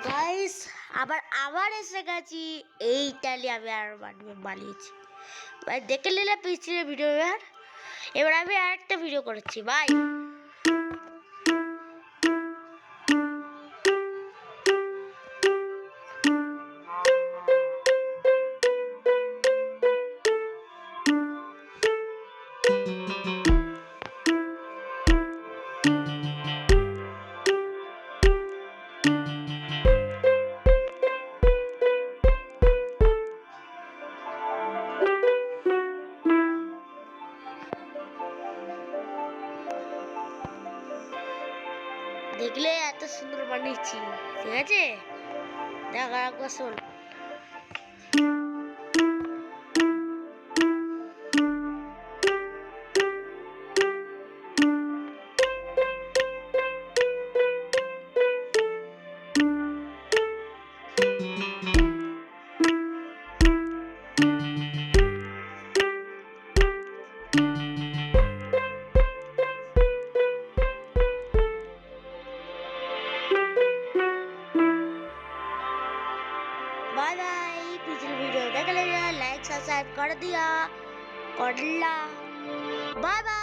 Guys আবার এসে গেছি এইটালি আমি আর বানিয়েছি ভাই, দেখে নিলে পিছনে ভিডিও। এবার আমি আরেকটা ভিডিও করেছি ভাই। দেখলে এত সুন্দর বানিয়েছি, ঠিক আছে? দেখা একবার শোন। Bye bye. पिछली वीडियो देख लीजिए, लाइक सब्सक्राइब कर दिया, कर ला। Bye bye.